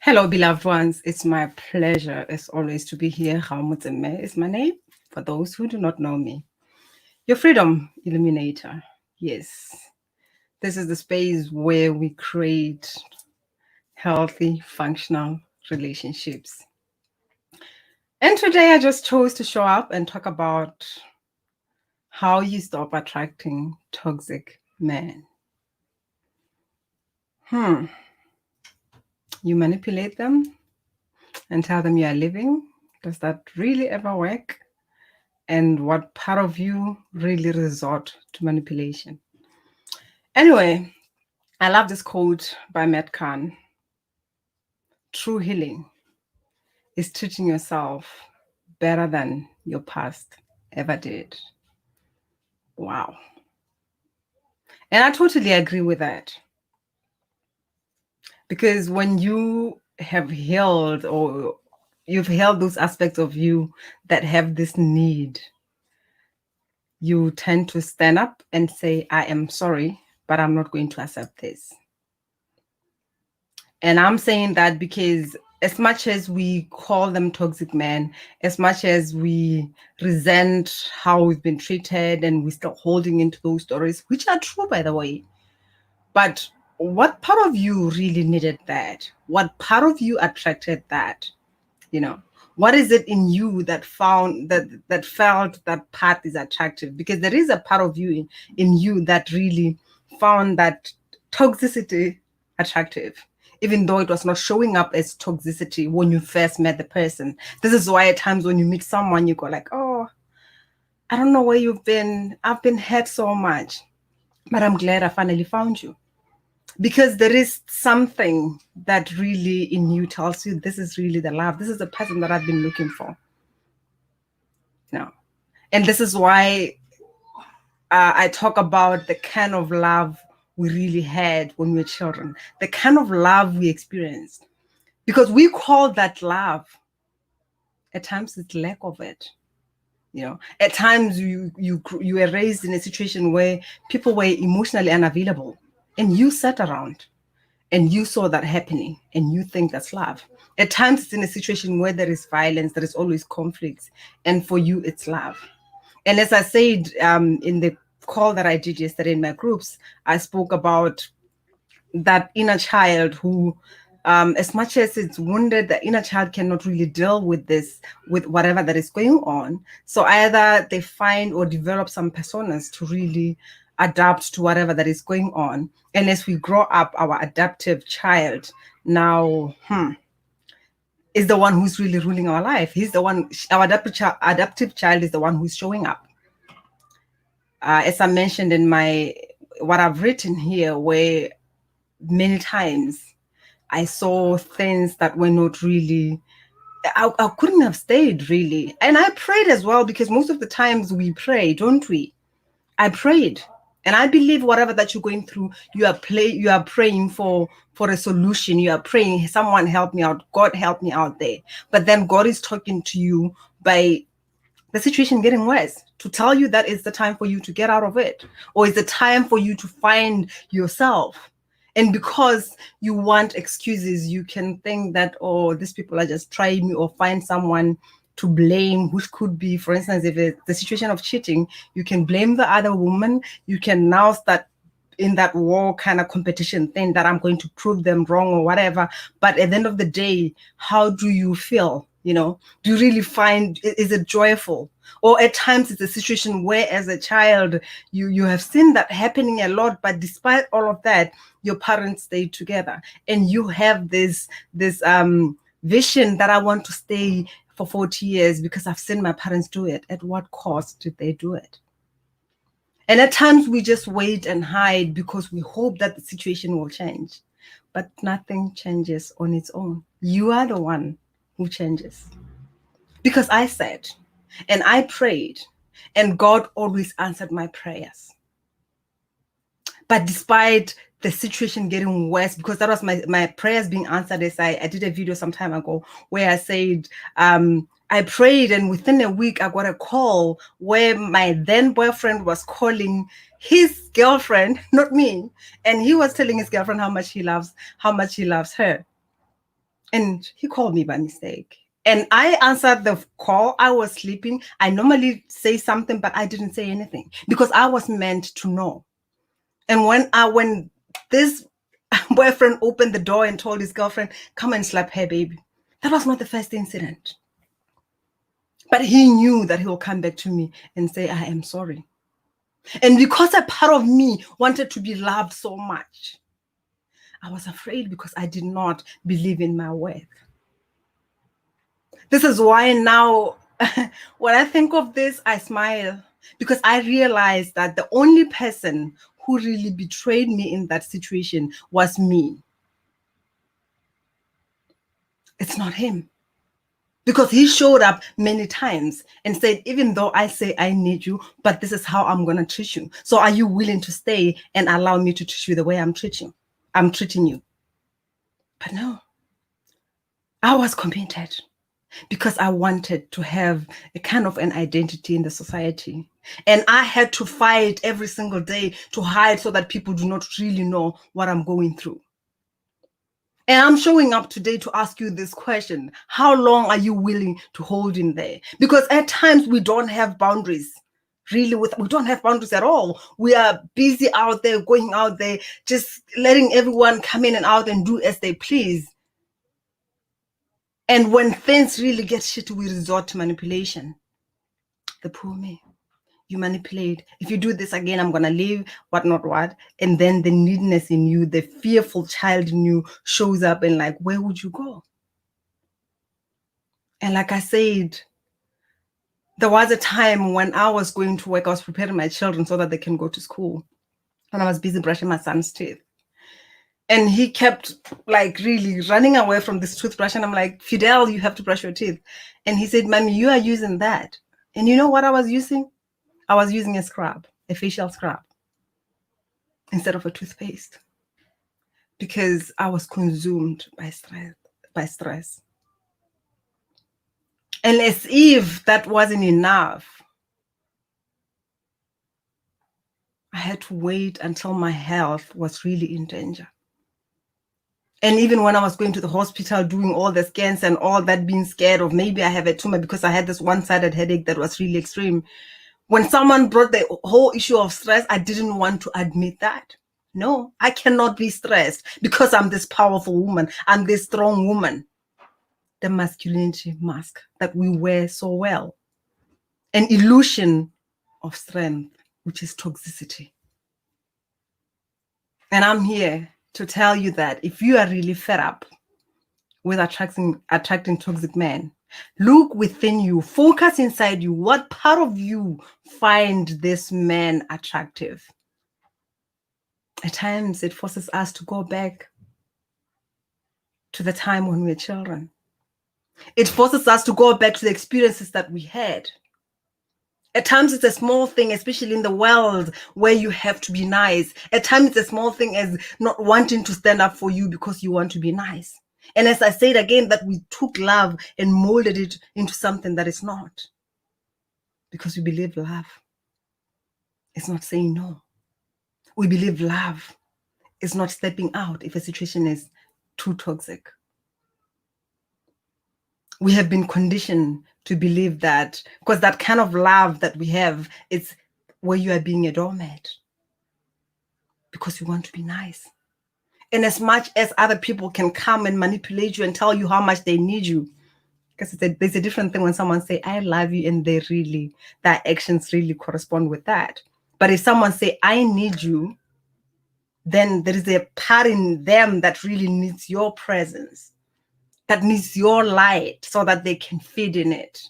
Hello, beloved ones. It's my pleasure, as always, to be here. Raumutseme is my name, for those who do not know me. Your freedom illuminator. Yes, this is the space where we create healthy, functional relationships. And today I just chose to show up and talk about how you stop attracting toxic men. You manipulate them and tell them you are living. Does that really ever work? And what part of you really resort to manipulation? Anyway, I love this quote by Matt Kahn. True healing is treating yourself better than your past ever did. Wow. And I totally agree with that. Because when you have healed or you've held those aspects of you that have this need, you tend to stand up and say, I am sorry, but I'm not going to accept this. And I'm saying that because as much as we call them toxic men, as much as we resent how we've been treated and we're still holding into those stories, which are true, by the way. But what part of you really needed that? What part of you attracted that? You know, what is it in you that found that felt that part is attractive? Because there is a part of you in you that really found that toxicity attractive, even though it was not showing up as toxicity when you first met the person. This is why at times when you meet someone, you go like, oh, I don't know where you've been. I've been hurt so much, but I'm glad I finally found you. Because there is something that really in you tells you this is really the love. This is the person that I've been looking for. No. And this is why I talk about the kind of love we really had when we were children, the kind of love we experienced. Because we call that love. At times it's lack of it. You know, at times you were raised in a situation where people were emotionally unavailable and you sat around and you saw that happening and you think that's love. At times it's in a situation where there is violence, there is always conflict, and for you it's love. And as I said in the call that I did yesterday in my groups, I spoke about that inner child who, as much as it's wounded, the inner child cannot really deal with this, with whatever that is going on. So either they find or develop some personas to really adapt to whatever that is going on. And as we grow up, our adaptive child now is the one who's really ruling our life. He's the one, our adaptive child is the one who's showing up. As I mentioned in what I've written here, where many times I saw things that were not really, I couldn't have stayed really. And I prayed as well, because most of the times we pray, don't we? I prayed. And I believe whatever that you're going through, you are praying for a solution. You are praying, someone help me out. God help me out there. But then God is talking to you by the situation getting worse to tell you that it's the time for you to get out of it, or it's the time for you to find yourself. And because you want excuses, you can think that, oh, these people are just trying me, or find someone to blame, which could be, for instance, if it's the situation of cheating, you can blame the other woman. You can now start in that war kind of competition thing that I'm going to prove them wrong or whatever. But at the end of the day, how do you feel? You know, do you really find, is it joyful? Or at times it's a situation where as a child, you have seen that happening a lot, but despite all of that, your parents stayed together and you have this vision that I want to stay for 40 years because I've seen my parents do it. At what cost did they do it? And at times we just wait and hide because we hope that the situation will change. But nothing changes on its own. You are the one who changes. Because I said, and I prayed, and God always answered my prayers. But despite the situation getting worse, because that was my prayers being answered, as I did a video some time ago where I said, I prayed, and within a week I got a call where my then boyfriend was calling his girlfriend, not me, and he was telling his girlfriend how much he loves her. And he called me by mistake. And I answered the call. I was sleeping. I normally say something, but I didn't say anything because I was meant to know. And when this boyfriend opened the door and told his girlfriend, come and slap her, baby, that was not the first incident. But he knew that he will come back to me and say, I am sorry. And because a part of me wanted to be loved so much, I was afraid because I did not believe in my worth. This is why now, when I think of this, I smile because I realized that the only person who really betrayed me in that situation was me. It's not him. Because he showed up many times and said, even though I say I need you, but this is how I'm going to treat you. So are you willing to stay and allow me to treat you the way I'm treating you? But no, I was committed because I wanted to have a kind of an identity in the society. And I had to fight every single day to hide so that people do not really know what I'm going through. And I'm showing up today to ask you this question. How long are you willing to hold in there? Because at times we don't have boundaries. Really, we don't have boundaries at all. We are busy out there, going out there, just letting everyone come in and out and do as they please. And when things really get shitty, we resort to manipulation. The poor me. You manipulate. If you do this again, I'm going to leave, what. And then the neediness in you, the fearful child in you shows up and like, where would you go? And like I said, there was a time when I was going to work, I was preparing my children so that they can go to school. And I was busy brushing my son's teeth. And he kept like really running away from this toothbrush. And I'm like, Fidel, you have to brush your teeth. And he said, Mommy, you are using that. And you know what I was using? I was using a scrub, a facial scrub, instead of a toothpaste. Because I was consumed by stress. And as if that wasn't enough, I had to wait until my health was really in danger. And even when I was going to the hospital, doing all the scans and all that, being scared of maybe I have a tumor because I had this one-sided headache that was really extreme. When someone brought the whole issue of stress, I didn't want to admit that. No, I cannot be stressed because I'm this powerful woman. I'm this strong woman. The masculinity mask that we wear so well. An illusion of strength, which is toxicity. And I'm here to tell you that if you are really fed up with attracting toxic men, look within you, focus inside you. What part of you find this man attractive? At times, it forces us to go back to the time when we were children. It forces us to go back to the experiences that we had. At times, it's a small thing, especially in the world where you have to be nice. At times, it's a small thing as not wanting to stand up for you because you want to be nice. And as I said again, that we took love and molded it into something that is not. Because we believe love is not saying no. We believe love is not stepping out if a situation is too toxic. We have been conditioned to believe that, because that kind of love that we have, it's where you are being a doormat because you want to be nice. And as much as other people can come and manipulate you and tell you how much they need you, because there's a different thing when someone say, I love you, and their actions really correspond with that. But if someone say, I need you, then there is a part in them that really needs your presence, that needs your light so that they can feed in it.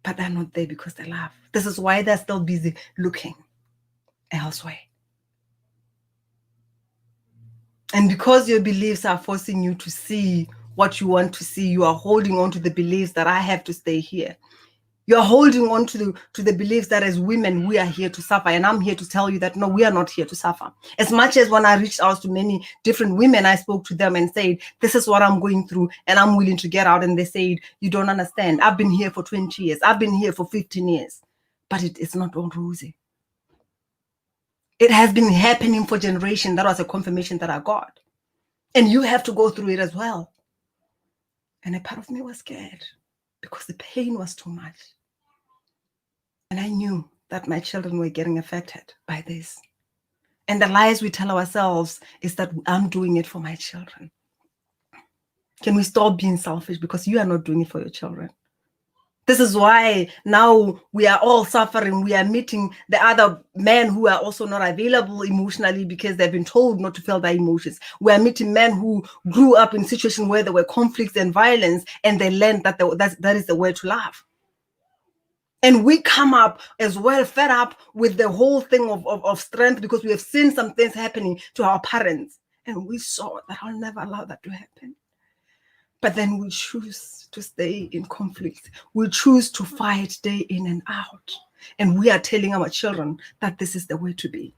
But they're not there because they love. This is why they're still busy looking elsewhere. And because your beliefs are forcing you to see what you want to see, you are holding on to the beliefs that I have to stay here. You're holding on to the beliefs that as women, we are here to suffer. And I'm here to tell you that, no, we are not here to suffer. As much as when I reached out to many different women, I spoke to them and said, this is what I'm going through and I'm willing to get out. And they said, you don't understand. I've been here for 20 years. I've been here for 15 years. But it's not all rosy. It has been happening for generations. That was a confirmation that I got. And you have to go through it as well. And a part of me was scared because the pain was too much. And I knew that my children were getting affected by this. And the lies we tell ourselves is that I'm doing it for my children. Can we stop being selfish because you are not doing it for your children? This is why now we are all suffering. We are meeting the other men who are also not available emotionally because they've been told not to feel their emotions. We are meeting men who grew up in situations where there were conflicts and violence, and they learned that that is the way to love. And we come up as well, fed up with the whole thing of strength because we have seen some things happening to our parents. And we saw that I'll never allow that to happen. But then we choose to stay in conflict. We choose to fight day in and out. And we are telling our children that this is the way to be.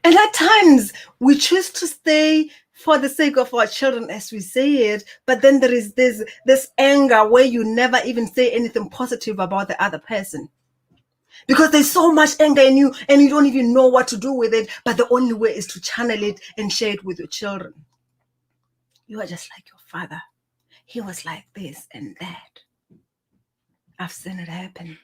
And at times, we choose to stay for the sake of our children, as we say it, but then there is this anger where you never even say anything positive about the other person. Because there's so much anger in you and you don't even know what to do with it, but the only way is to channel it and share it with your children. You are just like your father. He was like this and that. I've seen it happen.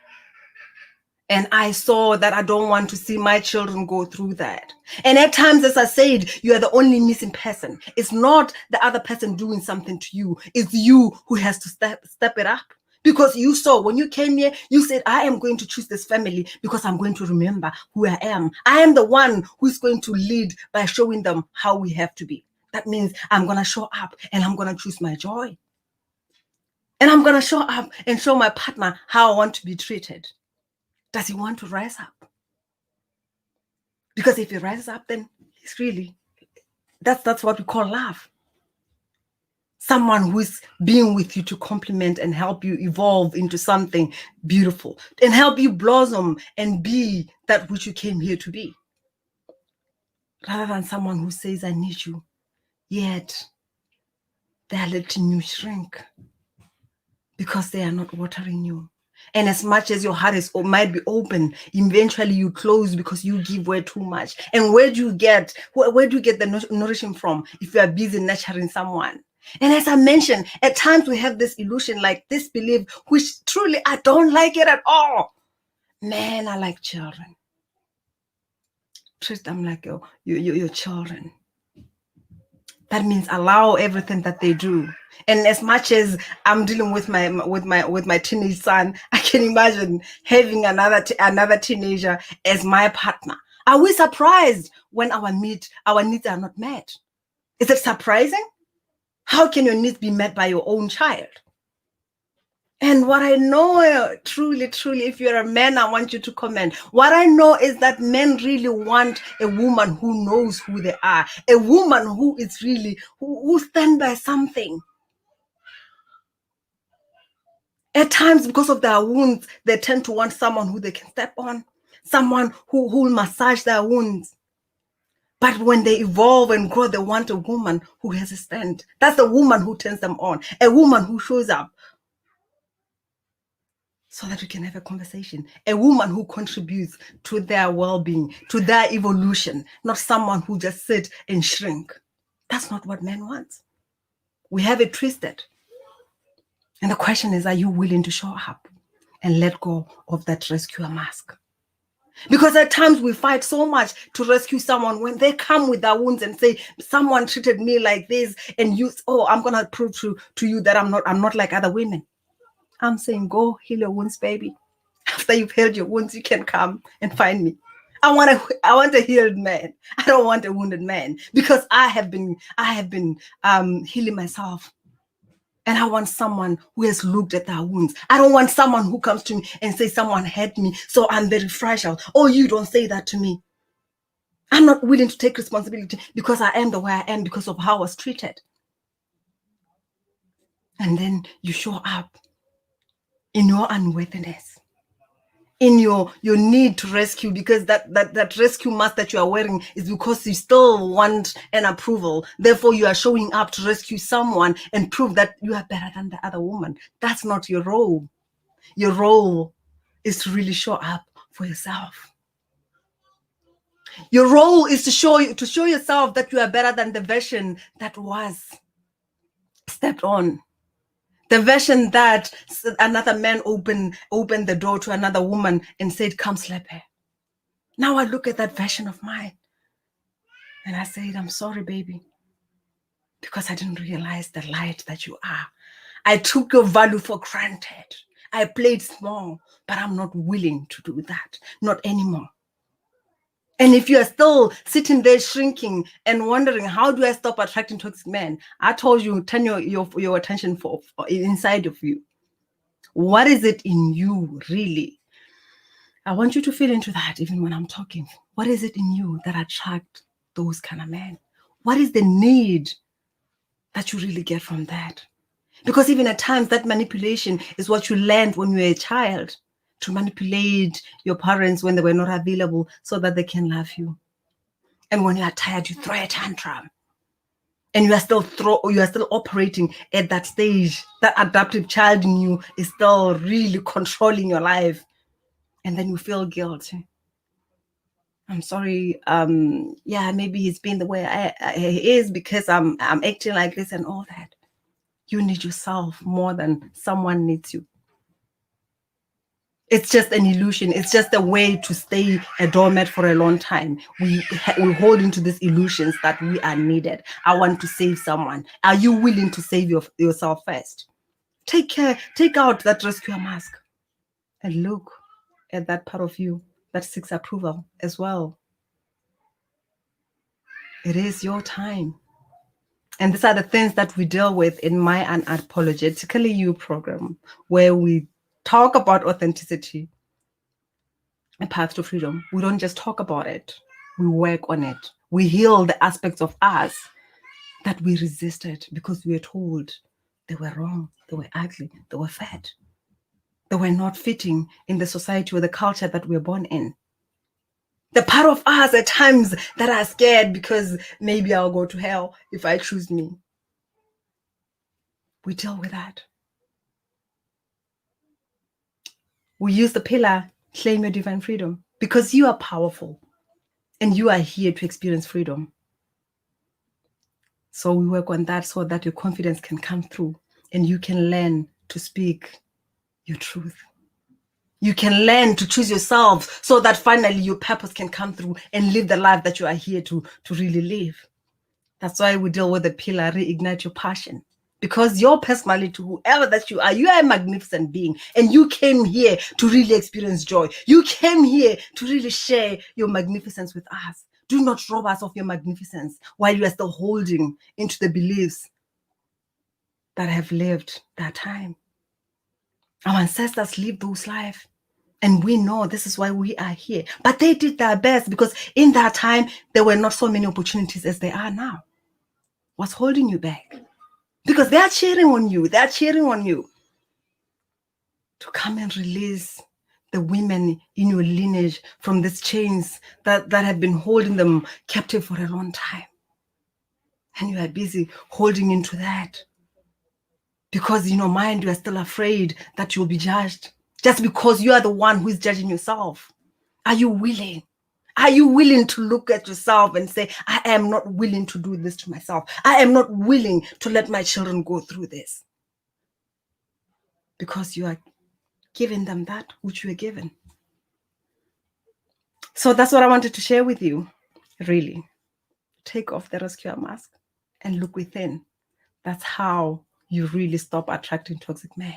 And I saw that I don't want to see my children go through that. And at times, as I said, you are the only missing person. It's not the other person doing something to you. It's you who has to step it up. Because you saw when you came here, you said, I am going to choose this family because I'm going to remember who I am. I am the one who's going to lead by showing them how we have to be. That means I'm going to show up and I'm going to choose my joy. And I'm going to show up and show my partner how I want to be treated. Does he want to rise up? Because if he rises up, then he's really, that's what we call love. Someone who's being with you to complement and help you evolve into something beautiful and help you blossom and be that which you came here to be. Rather than someone who says, I need you, yet they are letting you shrink because they are not watering you. And as much as your heart might be open, eventually you close because you give way too much. And where do you get the nourishing from if you are busy nurturing someone? And as I mentioned, at times we have this illusion, like this belief, which truly I don't like it at all. Man, I like children. Treat them like your children. That means allow everything that they do. And as much as I'm dealing with my teenage son, I can imagine having another teenager as my partner. Are we surprised when our needs are not met? Is it surprising? How can your needs be met by your own child? And what I know, truly, if you're a man, I want you to comment. What I know is that men really want a woman who knows who they are, a woman who is really, who stand by something. At times, because of their wounds, they tend to want someone who they can step on, someone who will massage their wounds. But when they evolve and grow, they want a woman who has a stand. That's a woman who turns them on, a woman who shows up, so that we can have a conversation. A woman who contributes to their well-being, to their evolution, not someone who just sit and shrink. That's not what men want. We have it twisted. And the question is, are you willing to show up and let go of that rescuer mask? Because at times we fight so much to rescue someone when they come with their wounds and say, someone treated me like this, and I'm going to prove to you that I'm not like other women. I'm saying, go heal your wounds, baby. After you've healed your wounds, you can come and find me. I want a healed man. I don't want a wounded man, because I have been healing myself. And I want someone who has looked at their wounds. I don't want someone who comes to me and says someone hurt me, so I'm very fragile. Oh, you don't say that to me. I'm not willing to take responsibility because I am the way I am because of how I was treated. And then you show up in your unworthiness, in your need to rescue, because that rescue mask that you are wearing is because you still want an approval. Therefore, you are showing up to rescue someone and prove that you are better than the other woman. That's not your role. Your role is to really show up for yourself. Your role is to show yourself that you are better than the version that was stepped on. The version that another man opened the door to another woman and said, come slap her. Now I look at that version of mine and I said, I'm sorry, baby, because I didn't realize the light that you are. I took your value for granted. I played small, but I'm not willing to do that. Not anymore. And if you are still sitting there shrinking and wondering, how do I stop attracting toxic men? I told you, turn your attention for inside of you. What is it in you, really? I want you to feel into that even when I'm talking. What is it in you that attracts those kind of men? What is the need that you really get from that? Because even at times, that manipulation is what you learned when you were a child, to manipulate your parents when they were not available so that they can love you. And when you are tired, you throw a tantrum. And you are still operating at that stage. That adaptive child in you is still really controlling your life. And then you feel guilty. I'm sorry. Yeah, maybe he's been the way he is because I'm acting like this and all that. You need yourself more than someone needs you. It's just an illusion. It's just a way to stay a doormat for a long time. We hold into these illusions that we are needed. I want to save someone. Are you willing to save yourself first? Take out that rescue mask and look at that part of you that seeks approval as well. It is your time. And these are the things that we deal with in my Unapologetically You program, where we talk about authenticity, a path to freedom. We don't just talk about it. We work on it. We heal the aspects of us that we resisted because we were told they were wrong, they were ugly, they were fat. They were not fitting in the society or the culture that we were born in. The part of us at times that are scared because maybe I'll go to hell if I choose me. We deal with that. We use the pillar, claim your divine freedom, because you are powerful and you are here to experience freedom. So we work on that so that your confidence can come through and you can learn to speak your truth. You can learn to choose yourself so that finally your purpose can come through and live the life that you are here to really live. That's why we deal with the pillar, reignite your passion. Because your personality, whoever that you are a magnificent being. And you came here to really experience joy. You came here to really share your magnificence with us. Do not rob us of your magnificence while you are still holding into the beliefs that have lived that time. Our ancestors lived those lives. And we know this is why we are here. But they did their best because in that time, there were not so many opportunities as there are now. What's holding you back? Because they are cheering on you. They are cheering on you to come and release the women in your lineage from these chains that have been holding them captive for a long time. And you are busy holding into that. Because in your mind, you are still afraid that you'll be judged. Just because you are the one who is judging yourself. Are you willing? Are you willing to look at yourself and say, I am not willing to do this to myself. I am not willing to let my children go through this. Because you are giving them that which you were given. So that's what I wanted to share with you, really. Take off the rescuer mask and look within. That's how you really stop attracting toxic men.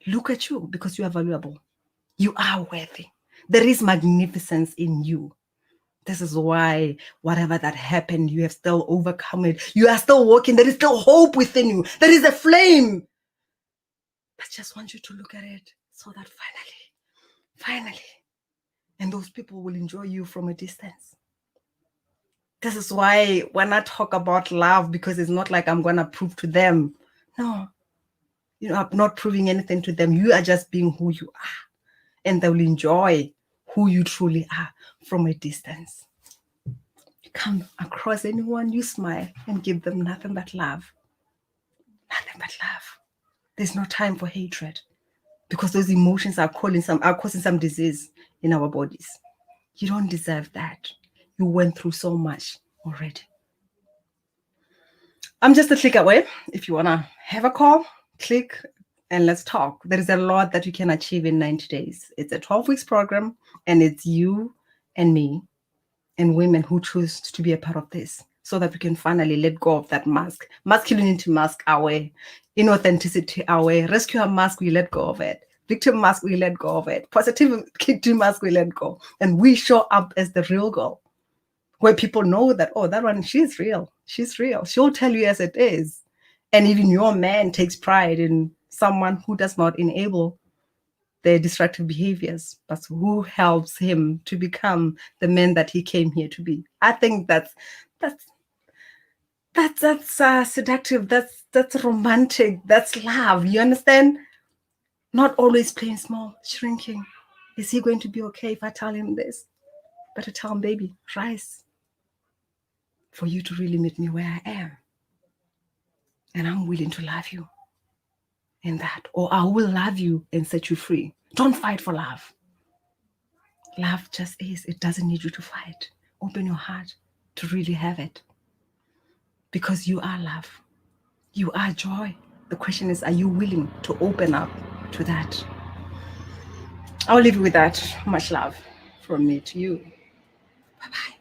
Look at you because you are valuable. You are worthy. There is magnificence in you. This is why whatever that happened, you have still overcome it. You are still walking. There is still hope within you. There is a flame. I just want you to look at it so that finally, and those people will enjoy you from a distance. This is why when I talk about love, because it's not like I'm going to prove to them. No, I'm not proving anything to them. You are just being who you are. And they will enjoy who you truly are from a distance. You come across anyone, you smile and give them nothing but love. Nothing but love. There's no time for hatred because those emotions are causing some disease in our bodies. You don't deserve that. You went through so much already. I'm just a click away. If you want to have a call, click and let's talk. There is a lot that you can achieve in 90 days. It's a 12 weeks program, and it's you and me and women who choose to be a part of this, so that we can finally let go of that mask. Masculinity mask away, inauthenticity away, rescue a mask, we let go of it. Victim mask, we let go of it. Positivity mask, we let go. And we show up as the real girl, where people know that, oh, that one, she's real. She's real. She'll tell you as it is. And even your man takes pride in someone who does not enable their destructive behaviors, but who helps him to become the man that he came here to be. I think that's seductive. That's romantic. That's love. You understand? Not always playing small, shrinking. Is he going to be okay if I tell him this? Better tell him, baby, rise, for you to really meet me where I am. And I'm willing to love you in that. Or I will love you and set you free. Don't fight for love. Love just is. It doesn't need you to fight. Open your heart to really have it. Because you are love. You are joy. The question is, are you willing to open up to that? I'll leave you with that. Much love from me to you. Bye-bye.